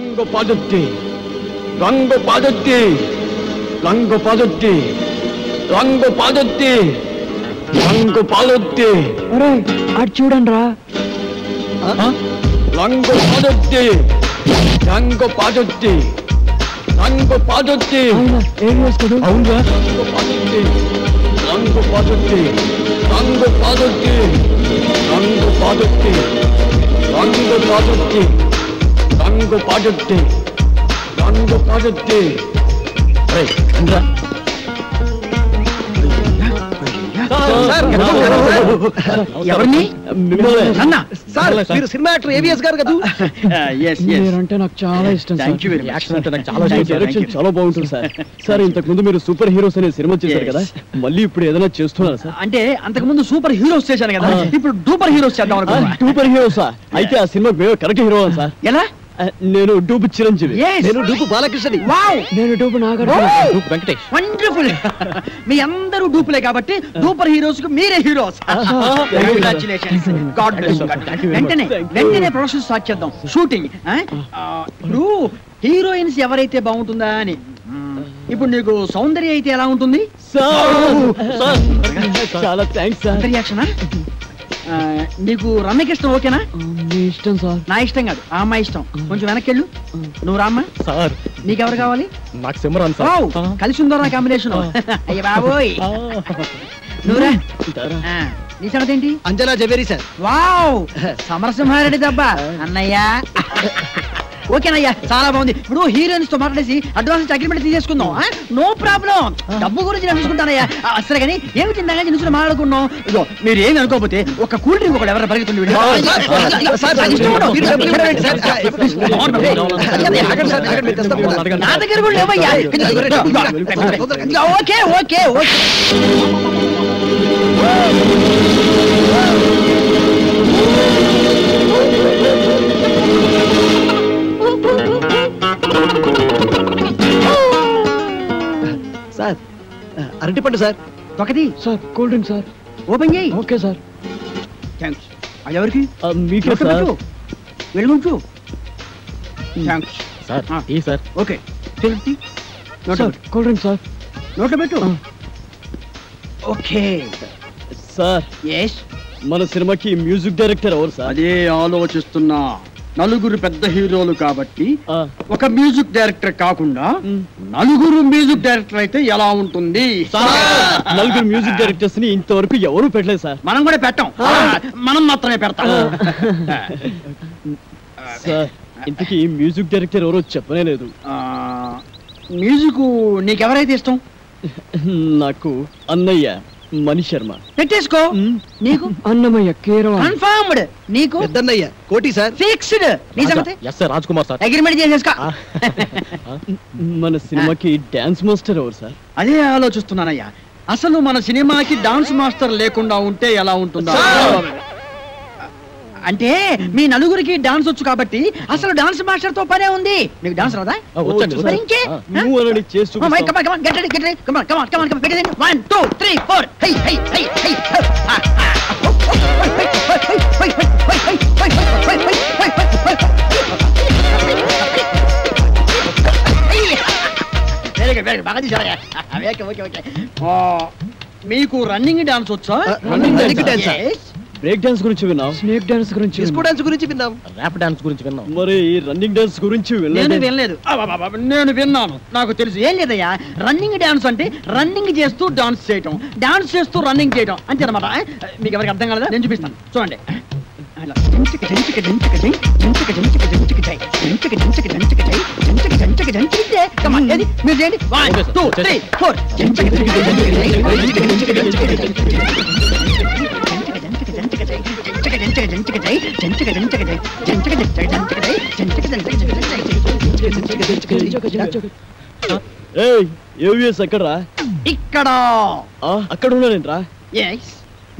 రంగు పాదొత్తి రంగు పాదొత్తి రంగు పాదొత్తి రంగు పాదొత్తి రంగు పాదొత్తి అటు చూడండి రా రంగు పాదొత్తి రంగు పాదొత్తి రంగు పాదొత్తి అవునా రంగు పాదొత్తి రంగు పాదొత్తి రంగు పాదొత్తి రంగు పాదొత్తి రంగు పాదొత్తి రంగు పాదొత్తి రంగు పాదొత్తి ఎవరిని అన్న సార్ మీరు సినిమా యాక్టర్ ఏవిఎస్ గారు కదా మీరంటే నాకు చాలా ఇష్టం యాక్షన్ అంటే నాకు చాలా డైరెక్షన్ చాలా బాగుంటుంది సార్. సార్ ఇంతకు ముందు మీరు సూపర్ హీరోస్ అనే సినిమా చేశారు కదా, మళ్ళీ ఇప్పుడు ఏదైనా చేస్తున్నారు సార్? అంటే అంతకు ముందు సూపర్ హీరోస్ చేశాను కదా, ఇప్పుడు డూపర్ హీరోస్ చేద్దాం అనుకున్నా. సూపర్ హీరోసా? అయితే ఆ సినిమా మేము కరెక్ట్ హీరో సార్. ఎలా? నేను డూపు చిరంజీవి. నేను డూపు బాలకృష్ణని. నేను డూపు నాగార్జున. వెంకటేష్. వండర్ఫుల్. మీ అందరూ డూపులే కాబట్టి డూపర్ హీరోస్ కు మీరే హీరోస్. God bless. వెంటనే ప్రొడక్షన్ స్టార్ట్ చేద్దాం, షూటింగ్. ఇప్పుడు హీరోయిన్స్ ఎవరైతే బాగుంటుందా అని. ఇప్పుడు నీకు సౌందర్య అయితే ఎలా ఉంటుంది? చాలా థ్యాంక్స్ సార్. రియాక్షనా? నీకు రమ్యకృష్ణ ఓకేనా? మీ ఇష్టం సార్. నా ఇష్టం కాదు, ఆ అమ్మాయి ఇష్టం. కొంచెం వెనక్కెళ్ళు. నువ్వు రామ్మా. సార్ నీకెవరు కావాలి? నాకు సిమరాన్ సార్. కలిసి ఉందో నా కాంబినేషన్. అయ్య బాబోయ్. నువ్వురా. నీ సంగతి ఏంటి? అంజనా జవేరి సార్. వావ్, సమరసింహారెడ్డి దెబ్బ అన్నయ్యా. ఓకేనయ్యా, చాలా బాగుంది. ఇప్పుడు హీరోయిన్స్ తో మాట్లాడేసి అడ్వాన్స్ అగ్రిమెంట్ తీసేసుకుందాం. నో ప్రాబ్లం, డబ్బు గురించి నేను చూసుకుంటానయ్యా. సరే కానీ ఏమి తిందాగా నిలుచుని మాట్లాడుకున్నాం. ఇదో మీరు ఏమి అనుకోకపోతే ఒక కూల్ డ్రింక్ ఒకటి ఎవరైనా పరిగెత్తుంది. నా దగ్గర కూడా లేవయ్యా. Okay okay okay. సార్ అరటిపండు సార్. ఒకటి sir cool drink sir. Open చేయి. Okay sir. థ్యాంక్స్. అది ఎవరికి? మీకే సార్. వెళ్ళుంచు. Thanks sir. ఈ sir. Okay. Sir cool drink sir. నోట్లో పెట్టు. Okay sir. ఎస్. మన సినిమాకి మ్యూజిక్ డైరెక్టర్ ఎవరు సార్? అదే ఆలోచిస్తున్నా. నలుగురు పెద్ద హీరోలు కాబట్టి ఒక మ్యూజిక్ డైరెక్టర్ కాకుండా నలుగురు మ్యూజిక్ డైరెక్టర్ అయితే ఎలా ఉంటుంది? నలుగురు మ్యూజిక్ డైరెక్టర్స్ ని ఇంతవరకు ఎవరు పెట్టలేదు సార్. మనం కూడా పెట్టాం, మనం మాత్రమే పెడతాం. సార్ ఇంతకీ మ్యూజిక్ డైరెక్టర్ ఎవరో చెప్పనే లేదు. మ్యూజిక్ నీకెవరైతే ఇష్టం? నాకు అన్నయ్య మణి శర్మ. పెట్టేసుకో. నీకు? అన్నమయ్య కీరవాణి. కన్ఫర్మ్డ్. నీకు? పెద్దన్నయ్య కోటి సార్. ఫిక్స్డ్. నీ సంగతి? Yes sir, Raj Kumar sir. Agreement చేసేసుకో. మన సినిమాకి డాన్స్ మాస్టర్ ఎవరు సార్? అదే ఆలోచిస్తున్నానయ్యా. అసలు మన సినిమాకి డాన్స్ మాస్టర్ లేకుండా ఉంటే ఎలా ఉంటుందా? అంటే మీ నలుగురికి డాన్స్ వచ్చు కాబట్టి అసలు డాన్స్ మాస్టర్ తో పనే ఉంది. నీకు డాన్స్ రాదా? మరి ఇంకే? నువ్వు అలాంటి చేస్తూ Come on, get ready, get ready. Come on, come on, come on, come on. Get ready. 1, 2, 3, 4. Hey, hey, hey, hey. Very good, very good. బాగా తీశారయ్యా. Okay, okay, okay. మీకు రన్నింగ్ డాన్స్ వచ్చా? Running dance. బ్రేక్ డాన్స్ గురించి విన్నాం, snake dance గురించి, disco dance గురించి విన్నాం, rap dance గురించి విన్నాం. మరి రన్నింగ్ డాన్స్ గురించి నేను వినలేదు. నేను విన్నాను, నాకు తెలుసు. ఏం లేదయ్యా, రన్నింగ్ డాన్స్ అంటే రన్నింగ్ చేస్తూ డాన్స్ చేయటం, డాన్స్ చేస్తూ రన్నింగ్ చేయటం అంతే అనమాట. మీకు ఎవరికి అర్థం కాలేదా? నేను చూపిస్తాను, చూడండి. మీరు చేయండి. 1, 2, 3, 4. ఎక్కడరా? ఇక్కడ. అక్కడ ఉన్నానేంట్రా?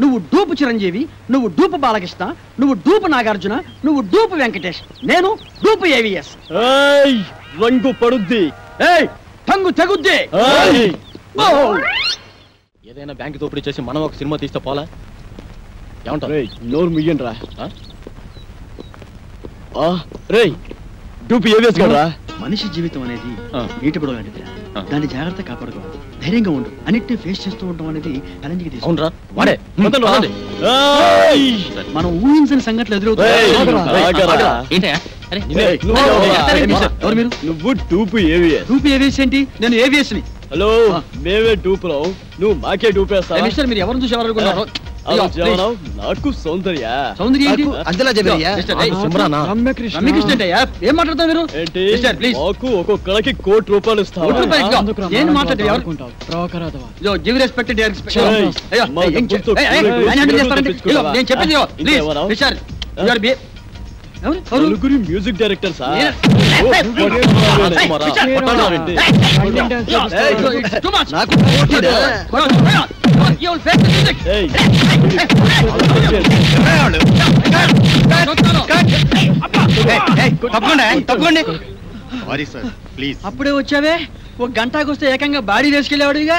నువ్వు డూపు చిరంజీవి, నువ్వు డూపు బాలకృష్ణ, నువ్వు డూపు నాగార్జున, నువ్వు డూపు వెంకటేష్, నేను డూపు ఏవిఎస్. రంగు పడుద్ది, టంగు తెగుద్ది. ఏదైనా బ్యాంక్ దోపిడీ చేసి మనం ఒక సినిమా తీస్తే పోలా? ఏమంటారు? నోరు మియ్యండి రా. రేయ్, టూపీ ఏవిఎస్ కదా. మనిషి జీవితం అనేది నీటి బుడగ లాంటిది. దాన్ని జాగ్రత్త కాపాడుకోవాలి, ధైర్యంగా ఉండు, అన్నిటిని ఫేస్ చేస్తూ ఉండడం అనేది ఛాలెంజ్కి తీసుకుంటా. వాడే మనం ఊహించని సంఘటనలు ఎదురవుతాయి. నువ్వు టూపీ ఏవిఎస్. టూపీ ఏవిఎస్ ఏంటి? నేను ఏవిఎస్ ని. హలో, మేమే టూపులో, నువ్వు మాకే టూపేస్తావా? మిస్టర్, మీరు ఎవరిని చూసి ఎవరనుకున్నారు? నాకు సౌందర్య. అంజలా జవేరియా. రమ్యకృష్ణ అంటయ్యా, ఏం మాట్లాడతావు మీరు? ఏంటి? ప్లీజ్. మాకు ఒక్కొక్కడికి ₹1,00,00,000 ఇస్తావా? ఏం మాట్లాడతావు? గివ్ రెస్పెక్ట్, నేను చెప్పింది నలుగురి మ్యూజిక్ డైరెక్టర్ సార్. అప్పుడే వచ్చావే, ఒక గంటకు వస్తే ఏకంగా బాడీ వేసుకెళ్ళేవాడుగా.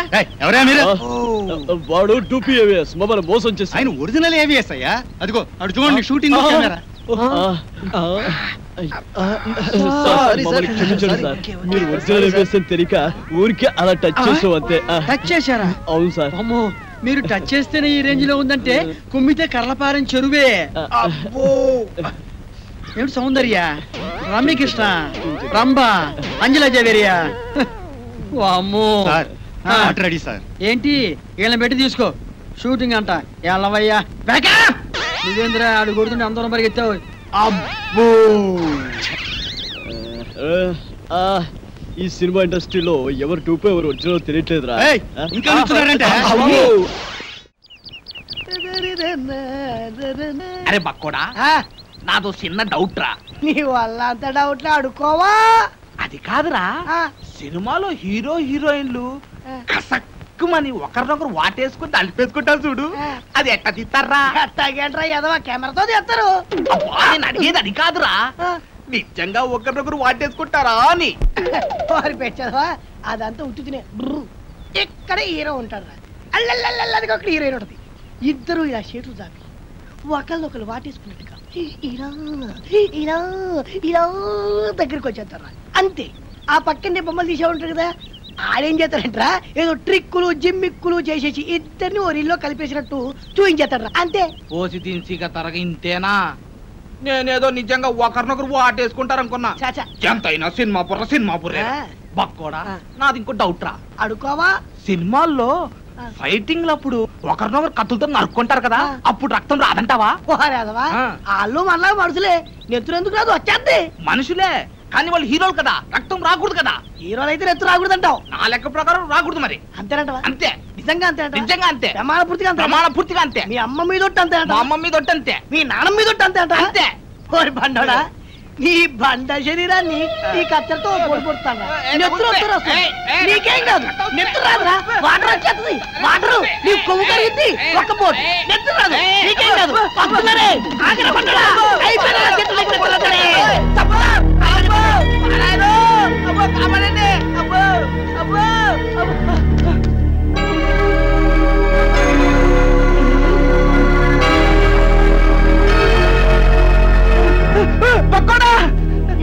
వాడు టూపీ ఏవిఎస్ మమ్మల్ని మోసం చేసి. ఆయన ఒరిజినల్ ఏవిఎస్ అయ్యా. అదిగో అటు చూడండి, షూటింగ్ కెమెరా. క్షమించండి సార్, మీరు ఒరిజినల్ ఏవిఎస్ అని తెలియక ఊరికే అలా టచ్ చేసాం అంతే. టచ్ చేశారా? అవును సార్. అమ్మో, మీరు టచ్ చేస్తేనే ఈ రేంజ్ లో ఉందంటే కుమ్మితే కర్లపారం చెరువే. ఏమిటి సౌందర్య, రమ్యకృష్ణ, రంభ, అంజలా జవేరియా. అమ్మో రెడీ సార్. ఏంటి వీళ్ళని పెట్టి తీసుకో, షూటింగ్ అంట. ఎల్లవయ్యా నువ్వేంద్ర ఆడు కొడుతుంటే అందరం పరిగెత్తావు. అబ్బో, ఈ సినిమా ఇండస్ట్రీలో ఎవరు టూపే ఎవరు ఒరిజినల్ తెలియట్లేదురా. ఇంకా కూర్చున్నారంటే. అరే బక్కోడా, నాదో చిన్న డౌట్ రా. నీ వల్ల అంత డౌట్ అడుకోవా? అది కాదురా, సినిమాలో హీరో హీరోయిన్లు కసక్కుమని ఒకరినొకరు వాటేసుకుని తలిపేసుకుంటారు చూడు, అది ఎట్ట తీస్తారా? ఎట్టాగేంట్రా ఎదవా, కెమెరాతో తీస్తారు. నేను అడిగేది అది కాదురా, నిజంగా ఒకరినొకరు వాటేసుకుంటారా అని. వారి పెట్టవా, అదంతా ఉట్టు తినే. ఇక్కడ హీరో ఉంటాడు రా, అల్లల్లది ఒక హీరోయిన్ ఉంటుంది. ఇద్దరు ఇలా చేతులు చాపి ఒకళ్ళొకరు వాటేసుకున్నట్టుగా ఇలా ఇలా ఇలా దగ్గరికి వచ్చేస్తారా, అంతే. ఆ పక్కనే బొమ్మలు తీసే ఉంటారు కదా, ఆడేం చేస్తారంటరా ఏదో ట్రిక్కులు జిమ్మిక్కులు చేసేసి ఇద్దరిని ఓ రీల్లో కలిపేసినట్టు చూపించేస్తాడు, అంతే. ఓసి తీన్సిగా తరగ ఇంతేనా? నేనేదో నిజంగా ఒకరినొకరు వాటేసుకుంటారనుకున్నా. ఎంతైనా సినిమా బుర్రే. బక్కోడా, నాది ఇంకో డౌట్ రా. అడుకోవా? సినిమాల్లో ఫైటింగ్ లప్పుడు ఒకరినొకరు కత్తులతో నరుక్కుంటారు కదా, అప్పుడు రక్తం రాదంటావా? వాళ్ళు మనలా మనుషులే, నెత్తురు ఎందుకు రాదు, వచ్చేద్ది. మనుషులే కానీ వాళ్ళు హీరోలు కదా, రక్తం రాకూడదు కదా. హీరోలు అయితే నెత్తురు రాకూడదు అంటావు. నా లెక్క ప్రకారం రాకూడదు మరి. అంతేనంటవా? అంతే. నిజంగా అంతే? నిజంగా అంతే. ప్రమాణ పూర్తిగా అంతే. మీ అమ్మ మీద అంతే, మా అమ్మ మీద అంతే, మీ నాన్న మీద అంతే అంట. అంతే. ఓరి బండోడా, నీ బండ శరీరాన్ని ఈ కత్తెరతో పొడిపోతాను. నీకేం కాదు, నెత్తురు రాదురా, వాటర్ వచ్చేస్తుంది. వాటర్ నీ కొవ్వు కరుగుద్ది, ఒక్క పోటు నెత్తురు రాదు, నీకేం కాదు. పడుతున్నారే ఆగిన బండోడా, అయిపోయినా చెట్లు దగ్గర పడుతున్నారే.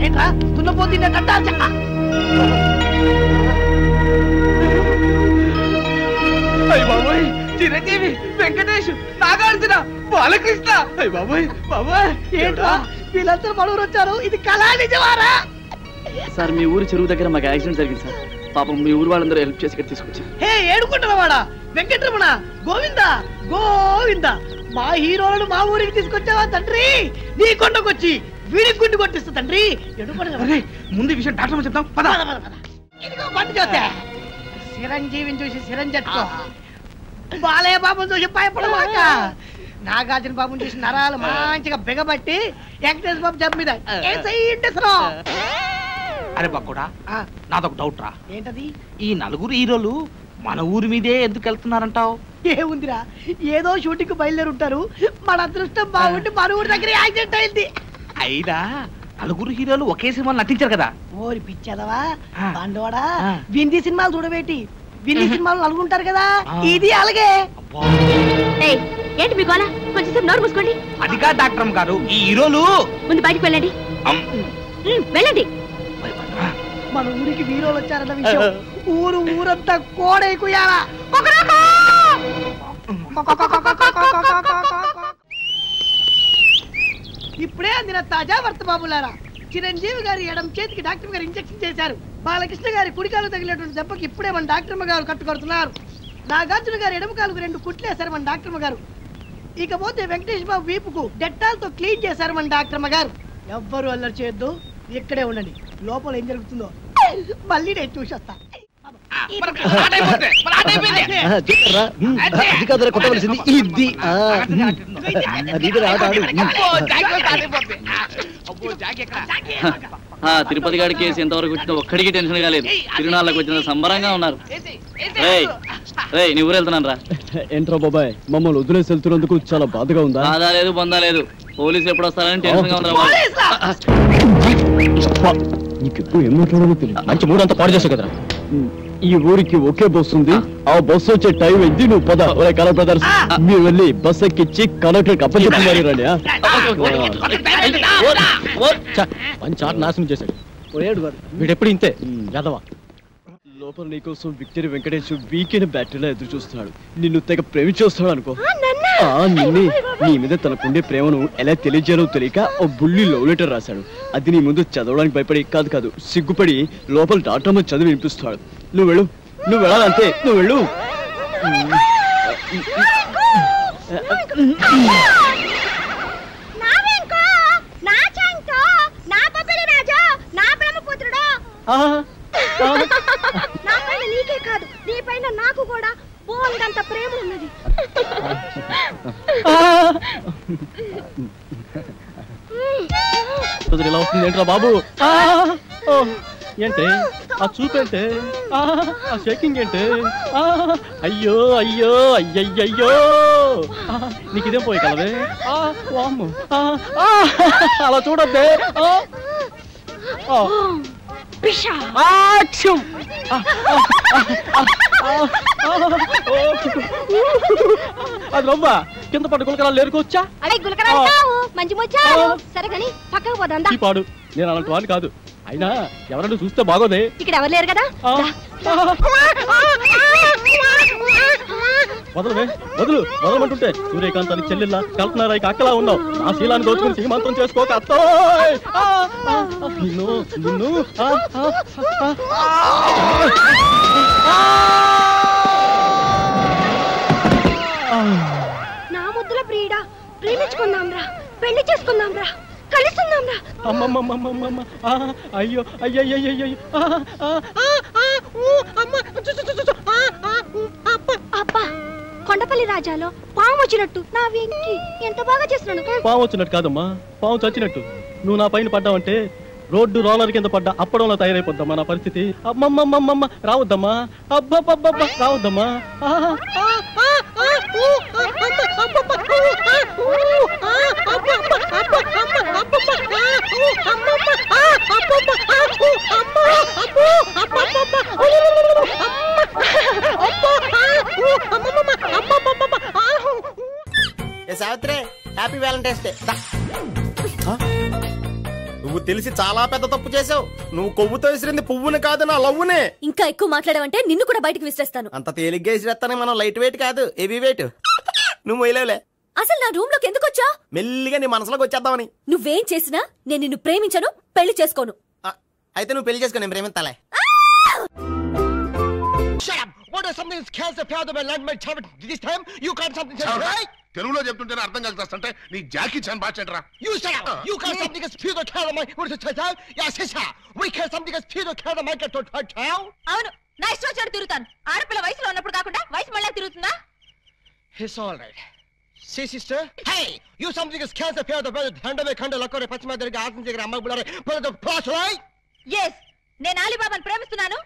ఏంట్రా తున్నపోతుంది కట్టా చెక్క. అయ్య బాబోయ్, చిరంజీవి, వెంకటేష్, నాగార్జున, బాలకృష్ణ. అయ్య బాబోయ్ బాబోయ్, ఏంట్రా వీళ్ళందరూ మనూరు వచ్చారు, ఇది కళా నిజమారా? సార్, మీ ఊరు చెరువు దగ్గర మాకు యాక్సిడెంట్ జరిగింది సార్. పాపం మీ ఊరు వాళ్ళందరూ హెల్ప్ చేసి ఇక్కడ తీసుకొచ్చారు. హే ఏడుకుంటున్నావాడా వెంకటరమణ, గోవింద గోవింద, మా హీరోలను మా ఊరికి తీసుకొచ్చావా తండ్రి? నీ కొండకొచ్చి వీడికి గుండు కొట్టిస్తా తండ్రి. ముందు విషయం డాక్టర్ చెప్తాం. ఇదిగో బండి చూస్తే చిరంజీవిని చూసి చిరంజట్టుకో, బాలయ్య బాబుని చూసి భయపడమాక, నాగార్జున బాబుని చూసి నరాలు మంచిగా బిగబట్టి వెంకటేశ్వర బాబు జబ్బు మీద అరే బక్కుడా, నాదొక డౌట్ రా. ఏంటది? ఈ నలుగురు హీరోలు మన ఊరి మీదే ఎందుకు వెళ్తున్నారంటావు? ఏముందిరా, ఏదో షూటింగ్ బయలుదేరి ఉంటారు. మన అదృష్టం బాగుండి మన ఊరి దగ్గర యాక్సిడెంట్ అయింది. అయినా నలుగురు హీరోలు ఒకే సినిమాలు నటించారు కదా. ఓరి పిచ్చదవా బండోడా, వింది సినిమాలు చూడబెట్టి వింది సినిమాలు నలుగుంటారు కదా, ఇది అలాగే. ఏంటి మీ గోల? కొంచెం నోరు మూసుకోండి. అదిగా డాక్టర్ గారు, ఈ హీరోలు ముందు బయటికి వెళ్ళండి. వెళ్ళండి. మన ఊరికి వీరోలు వచ్చారన్న విషయం ఊరంతా కోడైకుయాలా. ఇప్పుడే అందిన తాజా వార్త బాబులారా. చిరంజీవి గారి ఎడం చేతికి డాక్టర్ గారు ఇంజెక్షన్ చేశారు. బాలకృష్ణ గారి కుడికాలు తగిలినటువంటి దెబ్బకి ఇప్పుడే మన డాక్టర్ గారు కట్టుకొడుతున్నారు. నాగార్జున గారి ఎడమ కాలుకు 2 కుట్లేశారు మన డాక్టర్ గారు. ఇకపోతే వెంకటేష్ బాబు వీపుకు డెట్టాల్తో క్లీన్ చేశారు మన డాక్టర్ గారు. ఎవ్వరు అల్లరి చేయొద్దు, ఇక్కడే ఉండండి. లోపల ఏం జరుగుతుందో మళ్ళీ నేను చూసేస్తా. కొట్టవలసింది ఇది. తిరుపతి గారి కేసు ఎంతవరకు వచ్చినా ఒక్కడికి టెన్షన్ కాలేదు. తిరునాళ్ళకి వచ్చిన సంబరంగా ఉన్నారు. నీ ఊరు వెళ్తున్నాను రా. ఏంట్రా బాబాయ్, మమ్మల్ని వదిలేసి వెళ్తున్నందుకు చాలా బాధగా ఉందా? బాధ లేదు, బొందా లేదు. పోలీసు ఎప్పుడు వస్తారని టెన్షన్ గా ఉందా? నీకెప్పుడు ఏం మాట్లాడాలో తెలియదు. మంచి మూడు అంతా పాడు చేసావు కదరా. ఈ ఊరికి ఒకే బస్సు ఉంది. ఆ బస్సు వచ్చే టైం అయింది. నువ్వు పద. కలర్ బ్రదర్స్, మీరు వెళ్ళి బస్ ఎక్కిచ్చి కలెక్టర్ అప్పచెప్పి మరి రండి. మంచి ఆట నాశనం చేశాడు వీడెప్పుడు ఇంతే యాదవా. లోపల నీకోసం విక్టరీ వెంకటేష్ వీకెండ్ బ్యాటరీలో ఎదురు చూస్తున్నాడు. నిన్ను తెగ ప్రేమించేస్తాడు అనుకో. నిన్నే నీ మీద తనకుండే ప్రేమను ఎలా తెలియజేయాలో తెలియక ఓ బుల్లి లవ్ లెటర్ రాశాడు. అది నీ ముందు చదవడానికి భయపడి కాదు సిగ్గుపడి లోపల డాక్టర్ చదివి వినిపిస్తాడు. నువ్వు వెళ్ళు, నువ్వు వెళ్ళాలంతే. నువ్వు వెళ్ళు. నీకే కాదు, నీ పైన నాకు కూడా బోల్డంత ప్రేమ ఉన్నది. ఇలా వస్తుంది ఏంట్రా బాబు? ఏంటే ఆ చూపేంటే, ఆ షేకింగ్ ఏంటే? అయ్యో అయ్యో అయ్యయ్యో, నీకిదేం పోయి కలవే. అలా చూడద్దే. అది రవ్వా కింద పడ్డ గులకరాలు లేరుకోవచ్చా? మంచి వచ్చావు. సరే కానీ పక్కకు పోదా. పాడు, నేను అలాంటి వాడిని కాదు. అయినా ఎవరైనా చూస్తే బాగోదే. ఇక్కడ ఎవరు లేరు కదా. వదలమంటుంటే సూర్యకాంతానికి చెల్లెల్లా, కల్పనారాయికి అక్కలా ఉన్నావు. నా శీలాన్ని దోచుకుని సీమంతం చేసుకోక అత్తో. నిన్ను నిన్ను నా ముద్దుల ప్రియుడా, ప్రేమించుకుందాం రా, పెళ్లి చేసుకుందాం రా, కలుసుకుందాం రా. అమ్మమ్మమ్మమ్మమ్మ, అయ్యో అయ్యయ్యయ్యో. అబ్బా, కొండపల్లి రాజాలో పాము వచ్చినట్టు నా వెంకి ఎంత బాగా చేస్తున్నాను. పాము వచ్చినట్టు కాదమ్మా, పాము చచ్చినట్టు. నువ్వు నా పైన పడ్డావంటే రోడ్డు రోలర్ కింద పడ్డా అప్పడంలో తయారైపోద్దమ్మా నా పరిస్థితి. అమ్మమ్మమ్మమ్మ రావద్దమ్మా, అబ్బబ్బబ్బబ్బ రావద్దమ్మా. Savitri, happy Valentine's day. నువ్వు తెలిసి చాలా పెద్ద తప్పు చేసావు. నువ్వు కొవ్వుతో విసిరింది పువ్వుని కాదు, నా లవ్వునే. ఇంకా ఎక్కువ మాట్లాడావంటే నిన్ను కూడా బయటకు విసిరేస్తాను. అంత తేలిగ్గా విసిరేస్తానే, మనం లైట్ వెయిట్ కాదు, హెవీ వెయిట్. నువ్వు మొయ్యలేవులే. అసలు నా రూమ్ లోకి ఎందుకు వచ్చా? మెల్లిగా నీ మనసులోకి వచ్చేద్దామని. నువ్వేం చేసినా నేను నిన్ను ప్రేమించను, పెళ్లి చేసుకోను. అయితే నువ్వు పెళ్లి చేసుకో, నేను ప్రేమిస్తాలే. తెలుగులో చెప్తుంటే అర్థం కలుగుతాంటే నీ జాకీ చాన్ బాచెట్రా. అవును, నా ఇష్టం వచ్చాడు తిరుగుతాను. ఆడపిల్ల వయసులో ఉన్నప్పుడు కాకుండా వయసు మళ్ళీ తిరుగుతుందా? It's all right. See, sister? Hey, you something is cancer pair the brother handle khanda lakore pachma derga aasn jegara amma bulare for the plus right? Yes, నేను అలీబాబాని ప్రేమిస్తున్నాను,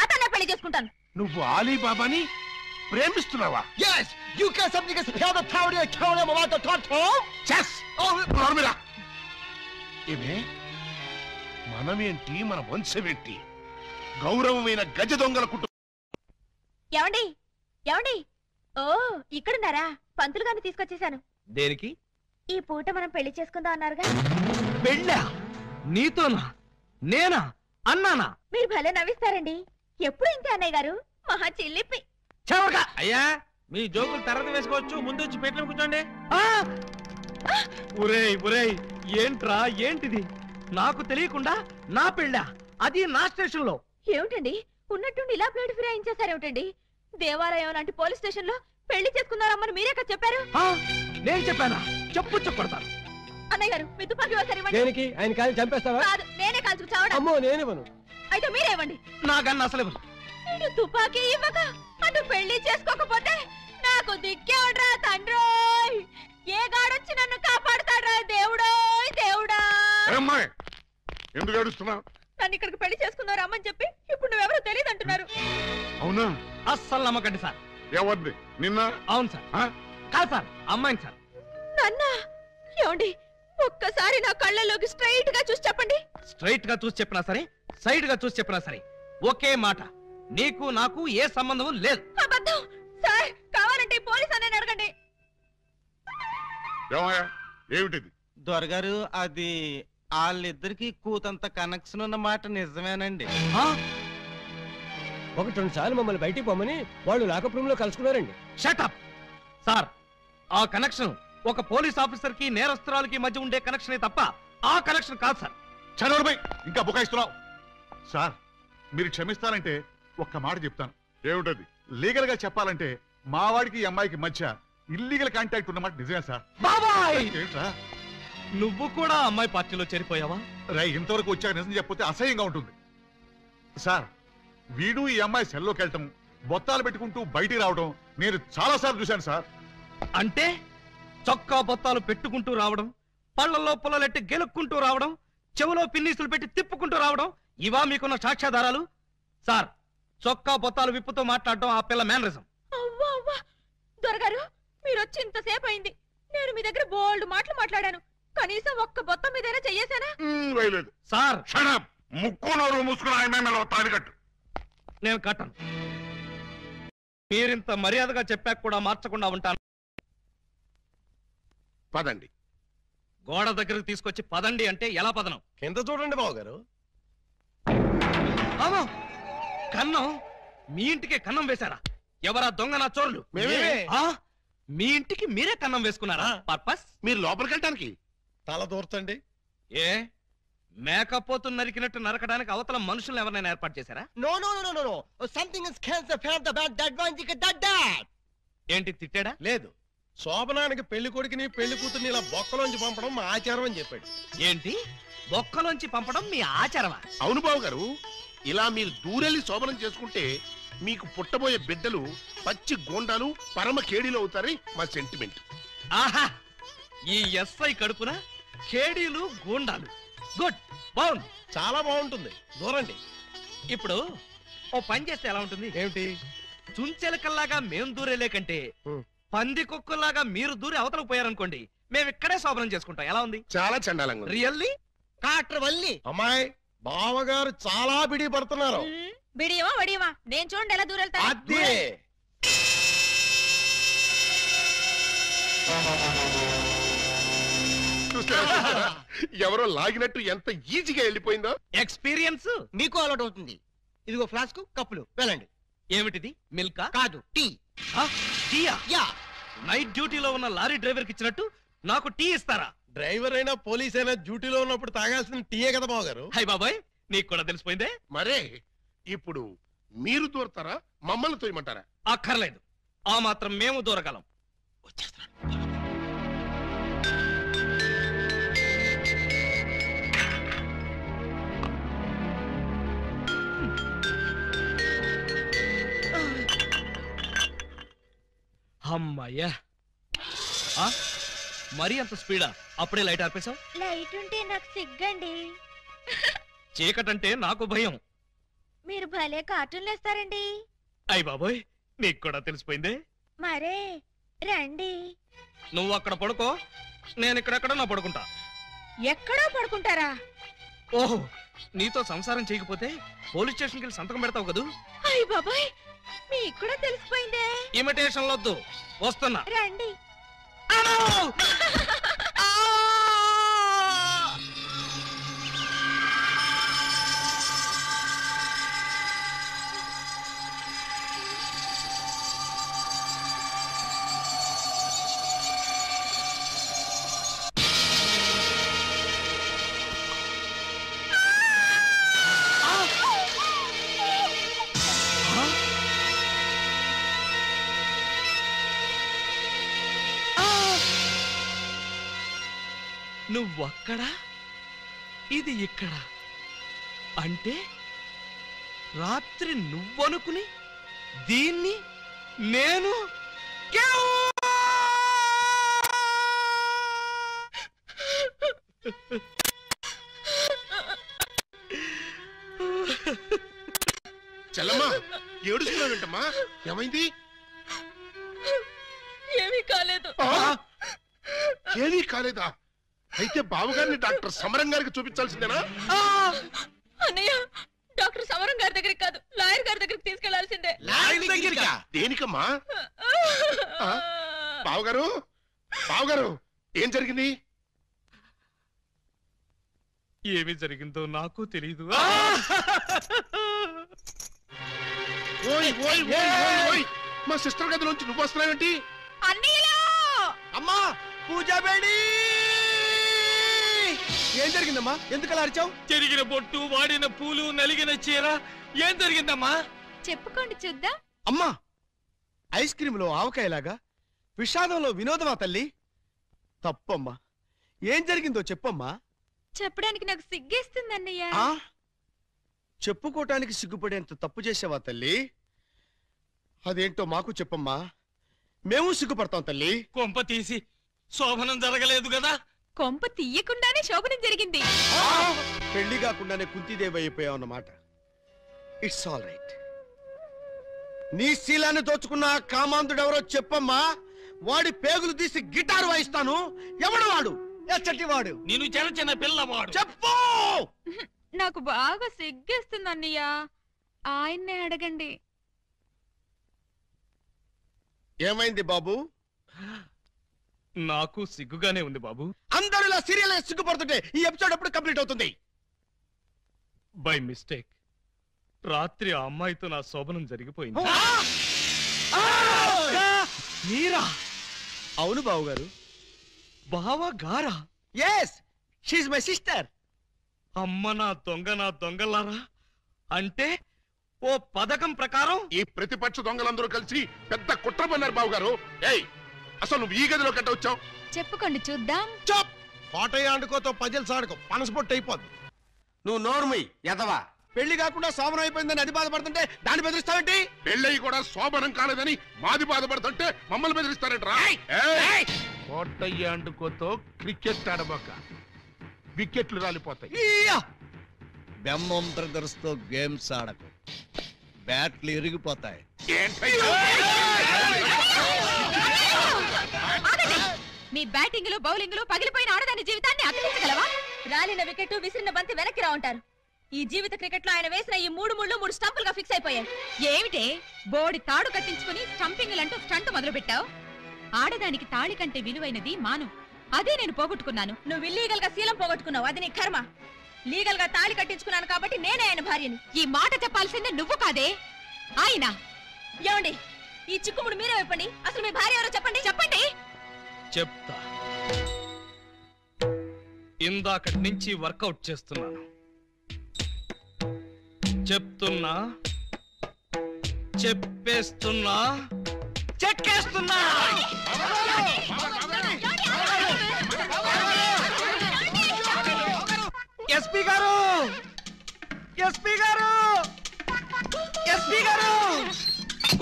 అతన్నే పెళ్లి చేసుకుంటాను. నువ్వు అలీబాబాని ప్రేమిస్తున్నావా? Yes, you can something is pair the power to kill him about the thought. Yes. Oh, నోర్మిరా. ఇవే మనమేంటి, మన వంశమేంటి? గౌరవమైన గజ దొంగల కుటుంబం. ఏమండి ఏమండి, ఓ ఇక్కడున్నారా? పంతులు గారిని తీసుకొచ్చేసాను. దేనికి? ఈ పూట మనం పెళ్లి చేసుకుందాం అన్నారుగా. పెళ్ళా? నీతోనా? నేనా? అన్నానా? మీరు భలే నవ్విస్తారండి. ఎప్పుడు ఇంతే అన్నయ్య గారు, మహా చిల్లిపి. చెవరగా అయ్యా, మీ జోకులు తర్వాత వేసుకోవచ్చు, ముందు వచ్చి పెట్టిన కూర్చోండి. ఒరేయ్ ఒరేయ్, ఏంట్రా ఏంటిది? నాకు తెలియకుండా నా పెళ్ళా, అది నా స్టేషన్ లో. ఏమిటండి ఉన్నట్టుండి ఇలా ప్లేట్ ఫిరాయించేసారేమిటండి? దేవాలయం లాంటి పోలీస్ స్టేషన్ లో పెళ్లి చేసుకున్నారమ్మని మీరే కదా చెప్పారు. నేను చెప్పానా? చెప్పు కొడతాను. అన్నయ్య గారు మీ తుపాకీ ఒకసారి ఇవ్వండి. దేనికి? ఆయన కాలు చంపేస్తావా? కాదు, నేనే కాల్చుకు చావడం. అమ్మో, నేనివ్వను. అయితే మీరే ఇవ్వండి. నాకన్నా అసలు ఇవ్వను. ఇటు తుపాకీ ఇవ్వక అటు పెళ్లి చేసుకోకపోతే నాకు దిక్కే ఉండరా తండ్రోయ్. ఏ గాడొచ్చి నన్ను కాపాడుతాడ్రా దేవుడోయ్ దేవుడా. ఎందుకు ఏడుస్తున్నావు? నన్ను ఇక్కడికి పెళ్లి చేసుకున్నారు అమ్మని చెప్పి ఇప్పుడు నువ్వెవరో తెలియదు అంటున్నారు. అవునా? అస్సలు నమ్మకండి సార్. ఎవరిది? నిన్న? అవును సార్. కాదు సార్, అమ్మాయిని సార్. నాన్న ఏమండి, ఒక్కసారి నా కళ్ళలోకి స్ట్రైట్ గా చూసి చెప్పండి. స్ట్రైట్ గా చూసి చెప్పినా సరే, సైడ్ గా చూసి చెప్పినా సరే, ఒకే మాట, నీకు నాకు ఏ సంబంధం లేదు. అబద్ధం సార్. కావాలంటే పోలీస్ అనే అడగండి. ఏమిటిది? దొరగారు, అది వాళ్ళిద్దరికి కూతంత కనెక్షన్ ఉన్న మాట నిజమేనండి. 1-2 సార్లు మమ్మల్ని బయటికి పోమని వాళ్ళు లాకప్ రూమ్ లో కలుసుకున్నారండి. Shut up sir. ఆ కనెక్షన్ ఒక పోలీస్ ఆఫీసర్ కి నేరస్తురాలకి మధ్య ఉండే కనెక్షనే తప్ప ఆ కనెక్షన్ కాదు సార్. చదవడమై ఇంకా బుకాయిస్తున్నావు. సార్, మీరు క్షమిస్తారంటే ఒక్క మాట చెప్తాను. ఏమిటది? లీగల్ గా చెప్పాలంటే మా వాడికి ఈ అమ్మాయికి మధ్య ఇల్లీగల్ కాంటాక్ట్ ఉన్నమాట నిజమే సార్. బాబాయ్, ఏంట్రా నువ్వు కూడా అమ్మాయి పార్టీలో చేరిపోయావా? రై, ఇంతవరకు వచ్చాక నిజం చెప్పితే అసహ్యంగా ఉంటుంది సార్. వీడు ఈ అమ్మాయి సెల్లోకి వెళ్ళటం, బొత్తాలు పెట్టుకుంటూ బయటికి రావడం నేను చాలా సార్లు చూశాను సార్. అంటే చొక్కా బొత్తాలు పెట్టుకుంటూ రావడం, పళ్ళల్లో పుల్లలెట్టి గెలుక్కుంటూ రావడం, చెవులో పిన్నీసులు పెట్టి తిప్పుకుంటూ రావడం, ఇవా మీకున్న సాక్ష్యాధారాలు? సార్, చొక్కా బొత్తాలు విప్పుతూ మాట్లాడడం ఆ పిల్ల మేనరిజం. అవ్వా అవ్వా, దొరగారు మీరు వచ్చి ఇంతసేపు అయింది. నేను మీ దగ్గర బోల్డ్ మాటలు మాట్లాడాను. కనీసం ఒక్క బొత్తం మీదైనా చెయ్యేశానా? సార్, ముక్కు నోరు మూసుకుని ఆయన తాళి కట్టు. నేను కట్టను. మీరింత మర్యాదగా చెప్పాక కూడా మార్చకుండా ఉంటాను. పదండి. గోడ దగ్గరకు తీసుకొచ్చి పదండి అంటే ఎలా పదనం? కింద చూడండి బాబు గారు. కన్నం? మీ ఇంటికే కన్నం వేశారా? ఎవరా దొంగ నా చోరులు? మీ ఇంటికి మీరే కన్నం వేసుకున్నారా? పర్పస్? మీరు లోపలికి వెళ్ళటానికి. తల దూర్తండి. ఏ మేకపోతు నరికినట్టు నరకడానికి అవతల మనుషులు ఎవరైనా ఏర్పాటు చేశారా? No no no no no, something is cancer for the bad that one thick that that. ఏంటి తిట్టాడా? లేదు, శోభనానికి పెళ్లి కొడుకుని పెళ్లి కూతుర్ని ఇలా బొక్కలోంచి పంపడం మా ఆచారం అని చెప్పాడు. ఏంటి బొక్కలోంచి పంపడం మీ ఆచారమా? అవును బాబు గారు, ఇలా మీరు దూరెళ్ళి శోభనం చేసుకుంటే మీకు పుట్టబోయే బిడ్డలు పచ్చి గోండాలు పరమ కేడీలు అవుతారని మా సెంటిమెంట్. ఆహా, ఈ ఎస్ఐ కడుపున కేడీలు గూండాలు. గుడ్, బాగుంది, చాలా బాగుంటుంది. దూరండి. ఇప్పుడు ఓ పని చేస్తే ఎలా ఉంటుంది? ఏమిటి? చుంచెలకల్లాగా మేం దూరేలే కంటే పంది కుక్కల్లాగా మీరు దూరి అవతలకు పోయారనుకోండి, మేము ఇక్కడే శోభనం చేసుకుంటాం. ఎలా ఉంది? చాలా చండాలంగా. రియల్లీ? కాట్ర వల్లి అమ్మాయి బావగారు చాలా బిడి పడుతున్నారు. బిడియమా వడియమా నేను చూడండి ఎలా దూరెళ్తా. అదే ఎవరో లాగినట్టు ఎంత ఈజీగా వెళ్ళిపోయిందో. ఎక్స్పీరియన్స్ మీకు అలవాటు అవుతుంది. ఇదిగో ఫ్లాస్క్, కప్పులు వెళ్ళండి. ఏమిటిది? మిల్కా? కాదు, టీ. టీయా? యా. నైట్ డ్యూటీలో ఉన్న లారీ డ్రైవర్ కి ఇచ్చినట్టు నాకు టీ ఇస్తారా? డ్రైవర్ అయినా పోలీస్ అయినా డ్యూటీలో ఉన్నప్పుడు తాగాల్సిన టీయే కదా బావగారు. హై బాబాయ్, నీకు కూడా తెలిసిపోయిందే. మరే ఇప్పుడు మీరు దూరతారా, మమ్మల్ని తోయమంటారా? అక్కర్లేదు, ఆ మాత్రం మేము దూరగలం. వచ్చేస్తున్నాను. అమ్మాయ్యా, మరీ అంత స్పీడా? అప్పుడే లైట్ ఆర్పేశావు? లైట్ ఉంటే నాకు సిగ్గండి. చీకటంటే నాకు భయం. మీరు భలే కార్టూన్లు వేస్తారండి. అయ్ బాబోయ్, నీకు కూడా తెలిసిపోయిందే. మరే రండి. నువ్వు అక్కడ పడుకో, నేను ఇక్కడెక్కడ నా పడుకుంటా. ఎక్కడో పడుకుంటారా? ఓహో, నీతో సంసారం చేయకపోతే పోలీస్ స్టేషన్కి వెళ్ళి సంతకం పెడతావు కదూ. అయ్య బాబాయ్, మీకు కూడా తెలిసిపోయిందే. ఇమిటేషన్ వద్దు, వస్తున్నా. రండి. నువ్వక్కడ, ఇది ఇక్కడ. అంటే రాత్రి నువ్వనుకుని దీన్ని నేను చెల్లమ్మా ఏడుస్తున్నావేంటమ్మా? ఏమైంది? ఏమీ కాలేదు. ఏమీ కాలేదా? అయితే బావగారిని డాక్టర్ సమరం గారికి చూపించాల్సిందేనా? అన్నయ్య, డాక్టర్ సమరం గారి దగ్గరికి కాదు, లాయర్ గారి దగ్గరికి తీసుకెళ్లాల్సిందే. దేనికమ్మా? బావగారు, బావగారు, ఏం జరిగింది? ఏమి జరిగిందో నాకు తెలీదు. మా సిస్టర్ గదిలోంచి నువ్వు వస్తున్నావేంటి? అమ్మా పూజా బేడి, ఏం జరిగిందమ్మా? ఎందుకు అలా అరిచావు? చెరిగిన బొట్టు, వాడిన పూలు, నలిగిన చీర. ఏం జరిగిందమ్మా? చెప్పుకోండి చూద్దాం. అమ్మా ఐస్ క్రీమ్ లో ఆవకాయలాగా, విషాదంలో వినోదమా తల్లి? తప్పమ్మా, ఏం జరిగిందో చెప్పమ్మా. చెప్పడానికి నాకు సిగ్గేస్తుంది అన్నయ్య. చెప్పుకోటానికి సిగ్గుపడేంత తప్పు చేసావా తల్లి? అదేంటో మాకు చెప్పమ్మా, మేము సిగ్గుపడతాం తల్లి. కొంప తీసి శోభనం జరగలేదు కదా? కొంప తీయకుండానే శోభనం జరిగింది. పెళ్లి కాకుండానే కుంతిదేవి అయిపోయావు అన్నమాట. It's all right. నీ శీలాన్ని దోచుకున్న కామాంధుడెవరో చెప్పమ్మా. వాడి పేగులు తీసి గిటార్ వాయిస్తాను. ఎవడు వాడు? ఎచ్చటి వాడు? నేను చిన్న చిన్న పిల్లవాడు. చెప్పు. నాకు బాగా సిగ్గేస్తుంది అన్నయ్య, ఆయన్నే అడగండి. ఏమైంది బాబు? నాకు సిగ్గుగానే ఉంది బాబు. అందరూ ఇలా సీరియల్ సిగ్గుపడుతుంటే ఈ ఎపిసోడ్ ఎప్పుడు కంప్లీట్ అవుతుంది? బై మిస్టేక్ రాత్రి ఆ అమ్మాయితో నా శోభనం జరిగిపోయింది. మీరా? అవును బావు గారు. బావ గారా? Yes, she my sister. అమ్మ నా దొంగలారా. అంటే ఓ పథకం ప్రకారం ఈ ప్రతిపక్ష దొంగలందరూ కలిసి పెద్ద కుట్ర పన్నారు బావు గారు. ఏయ్, అసలు నువ్వు ఈ గదిలో కట్ట వచ్చావు? చెప్పుకోండి చూద్దాం. చప్. కోటయ్య ఆడుకోతో పజిల్స్ ఆడుకో, పనసపొట్టు అయిపోద్ది. నువ్వు నోర్మి ఎదవా. పెళ్లి కాకుండా శోభనం అయిపోయిందని అది బాధపడుతుంటే దాన్ని బెదిరిస్తావేంటి? పెళ్ళయి కూడా శోభనం కాలేదని మాది బాధపడుతుంటే మమ్మల్ని బెదిరిస్తారంటరా? కోటయ్య ఆడుకోతో క్రికెట్ ఆడబోక, వికెట్లు రాలిపోతాయి. బెమ్మం బ్రదర్స్ తో గేమ్స్ ఆడకు, బ్యాట్లు ఇరిగిపోతాయి. మీ బ్యాటింగ్ లో బౌలింగ్ లో పగిలిపోయిన ఆడదాని జీవితాన్ని అతికించగలవా? రాలిన వికెట్, విసిరిన బంతి వెనక్కి రా ఉంటారు. ఈ జీవిత క్రికెట్ లో ఆయన వేసిన ఈ 3 స్టంపులుగా ఫిక్స్ అయిపోయాయి. ఏమిటే బోడి తాడు కట్టించుకుని స్టంపింగ్ అంటూ స్టంట్ మొదలు పెట్టావు? ఆడదానికి తాళి కంటే విలువైనది మాను. అదే నేను పోగొట్టుకున్నాను. నువ్వు ఇల్లీగల్ గా శీలం పోగొట్టుకున్నావు, అది నీ కర్మ. లీగల్ గా తాళి కట్టించుకున్నాను కాబట్టి నేనే ఆయన భార్యని. ఈ మాట చెప్పాల్సిందే నువ్వు కాదే ఆయన. ఏమండి, ఈ చిక్కుముడు మీరే చెప్పండి. అసలు మీ భార్య ఎవరో చెప్పండి. చెప్పండి. చెప్తా. ఇందాకటి నుంచి వర్కౌట్ చేస్తున్నాను. చెప్తున్నా, చెప్పేస్తున్నా, చెక్కేస్తున్నా. ఎస్పీ గారు, ఎస్పీ గారు, ఎస్పీ గారు,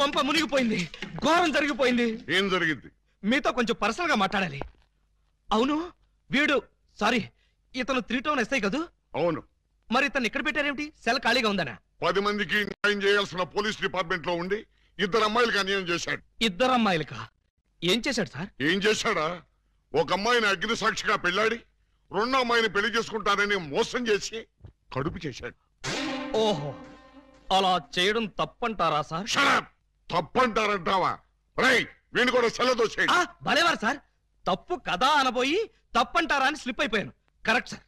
కొంప మునిగిపోయింది, ఘోరం జరిగిపోయింది. ఏం జరిగింది? మీతో కొంచెం పర్సనల్ గా మాట్లాడాలి. అవును, వీడు సారీ ఇతను 3 టౌన్ ఎస్ఐ కదూ? అవును. మరి ఇతను ఇక్కడ పెట్టారేమిటి? సెల్ ఖాళీగా ఉందనా? 10 మందికి న్యాయం చేయాల్సిన పోలీస్ డిపార్ట్మెంట్ లో ఉండి 2 అమ్మాయిలకి అన్యాయం చేశాడు. 2 అమ్మాయిలకా? ఏం చేశాడు సార్? ఏం చేశాడా? ఒక అమ్మాయిని అగ్ని సాక్షిగా పెళ్ళాడి 2వ అమ్మాయిని పెళ్లి చేసుకుంటానని మోసం చేసి కడుపు చేశాడు. ఓహో, అలా చేయడం తప్పంటారా సార్? తప్పంటారంటావా? రై, వీణు కూడా సెలదోసేయండి. భలేవారు సార్, తప్పు కదా అనబోయి తప్పంటారా అని స్లిప్ అయిపోయాను. Correct sir.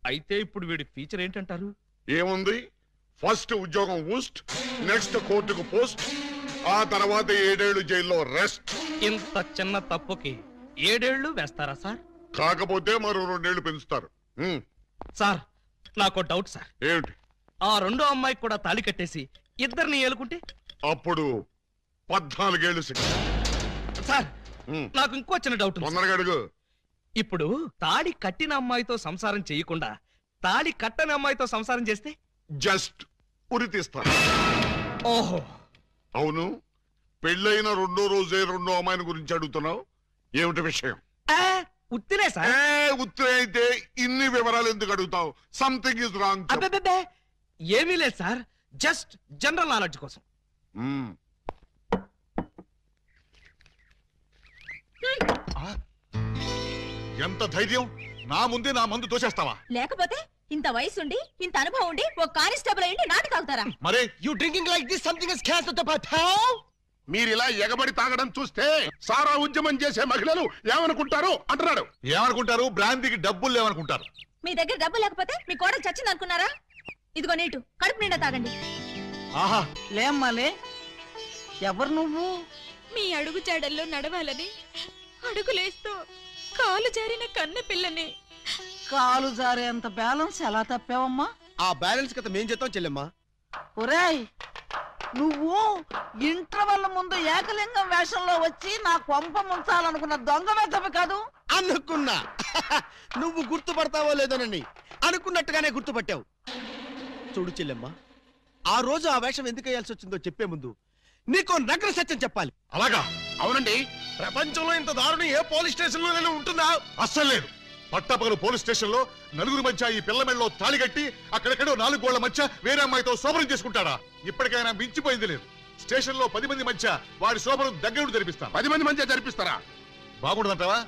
అయితే ఇప్పుడు వీడి ఫీచర్ ఏంటంటారు? ఏముంది, ఫస్ట్ ఉద్యోగం ఊస్ట్, నెక్స్ట్ కోర్టుకు పోస్ట్, ఆ తర్వాత 7 ఏళ్లు జైల్లో రెస్ట్. ఇంత చిన్న తప్పుకి 7 ఏళ్లు వేస్తారా సార్? కాకపోతే మరో 2 ఏళ్లు పెంచుతారు. సార్, నాకు డౌట్ సార్. ఏమిటి? ఆ 2వ అమ్మాయికి కూడా తాళి కట్టేసి 2ని ఏలుకుంటే అప్పుడు 14 ఏళ్లు శిక్ష. సార్, నాకు ఇంకో చిన్న డౌట్. తొందరగా అడుగు. ఇప్పుడు తాళి కట్టిన అమ్మాయితో సంసారం చేయకుండా తాళి కట్టని అమ్మాయితో సంసారం చేస్తే జస్ట్ ఉరి తీస్తాను. ఓహో, అవును, పెళ్ళైన రెండో రోజే రెండో అమ్మాయిని గురించి అడుగుతున్నావు, ఏమిటి విషయం? ఉత్తినే సార్. ఉత్తినే అయితే ఇన్ని వివరాలు ఎందుకు అడుగుతావు? Something is wrong. అబ్బే, ఏమీ లేదు సార్, జస్ట్ జనరల్ నాలెడ్జ్ కోసం. ఎంత ధైర్యం! నా ముందే నా మందు తోసేస్తావా? లేకపోతే ఇంత వయసుండి ఇంత అనుభవం ఉండి ఒక కానిస్టేబుల్ అయ్యి నాటు తాగుతారా? మరే you drinking like this something is cancer to పటావ్. మీరు ఇలా ఎగబడి తాగడం చూస్తే సారా ఉద్యమం చేసే మహిళలు ఏమనుకుంటారు అంటున్నాడు. ఏమనుకుంటారు? బ్రాంతికి డబ్బులు లేవనుకుంటారు. మీ దగ్గర డబ్బు లేకపోతే మీ కోడలు చచ్చింది అనుకున్నారా? ఇదిగో నీటు, కడుపు నిండా తాగండి. ఆహా, లేమ్మాలే, ఎవరు నువ్వు? మీ అడుగు జాడల్లో నడవాలని అడుగులేస్తూ కాలు జారిన కన్న పిల్లని. కాలు జారేంత బ్యాలెన్స్ ఎలా తప్పావమ్మా? ఆ బ్యాలెన్స్ కథ మేం చేద్దాం చెల్లెమ్మా. ఒరేయ్, నువ్వు ఇంటర్వెల్ ముందు ఏకలింగం వేషంలో వచ్చి నా కొంప ముంచాలనుకున్న దొంగ వేతవి కాదు అనుకున్నా. నువ్వు గుర్తుపడతావో లేదోనని అనుకున్నట్టుగానే గుర్తుపట్టావు. చూడు చెల్లెమ్మా, ఆ రోజు ఆ వేషం ఎందుకు వేయాల్సి వచ్చిందో చెప్పే ముందు నీకు నగ్న సత్యం చెప్పాలి. అలాగా? అవునండి, ప్రపంచంలో ఇంత దారుణం ఏ పోలీస్ స్టేషన్ లో ఉంటుందా? అస్సలు లేదు. పట్టపగలు పోలీస్ స్టేషన్ లో నలుగురు మధ్య ఈ పిల్ల మెళ్ళలో తాళి కట్టి అక్కడెక్కడో 4 గోళ్ల మధ్య వేరే అమ్మాయితో శోభనం చేసుకుంటాడా? ఇప్పటికైనా మించిపోయింది లేదు. స్టేషన్ లో 10 మంది మధ్య వాడి శోభనం దగ్గరుండి జరిపిస్తాను. 10 మంది మధ్య జరిపిస్తారా? బాగుండదంటావా?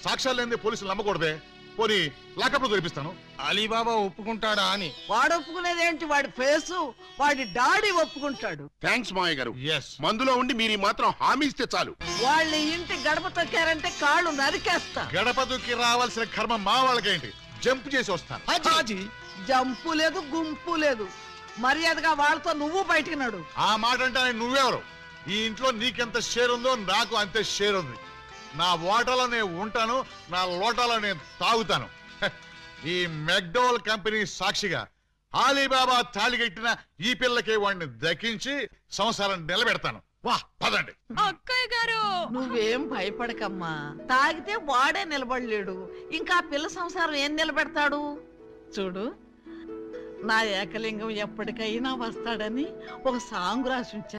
సాక్ష్యాలు లేని పోలీసులు నమ్మకూడదే. పోనీ లాకప్ లో జరిపిస్తాను. అలీబాబా ఒప్పుకుంటాడా అని. వాడు ఒప్పుకునేదేంటి? వాడి ఫేసు, వాడి డాడీ ఒప్పుకుంటాడు. థ్యాంక్స్ మావయ్య గారు. మందులో ఉండి మీరు మాత్రం హామీ ఇస్తే చాలు. వాళ్ళ ఇంటి గడప తొక్కారంటే కాళ్ళు నరికేస్తా. గడప దుక్కి రావాల్సిన కర్మ మా వాళ్ళకేంటి? జంప్ చేసి వస్తాను. జంపు లేదు, గుంపు లేదు. మర్యాదగా వాళ్ళతో నువ్వు బయటికి నడు. ఆ మాట అంటే నువ్వెవరు? ఈ ఇంట్లో నీకెంత షేర్ ఉందో నాకు అంతే షేర్ ఉంది. నా ఓటలో నేను ఉంటాను, నా లోటాలో నేను తాగుతాను. ఈ మెక్డోవల్ కంపెనీ సాక్షిగా అలీబాబా తాళిగట్టిన ఈ పిల్లకి వాడిని దక్కించి సంసారం నిలబెడతాను. వా, పదండి. అక్కయ్య గారు, నువ్వేం భయపడకమ్మా. తాగితే వాడే నిలబడలేడు, ఇంకా పిల్ల సంసారం ఏం నిలబెడతాడు? చూడు, నా ఏకలింగం ఎప్పటికైనా వస్తాడని ఒక సాంగ్ రాసి ఉంచాను.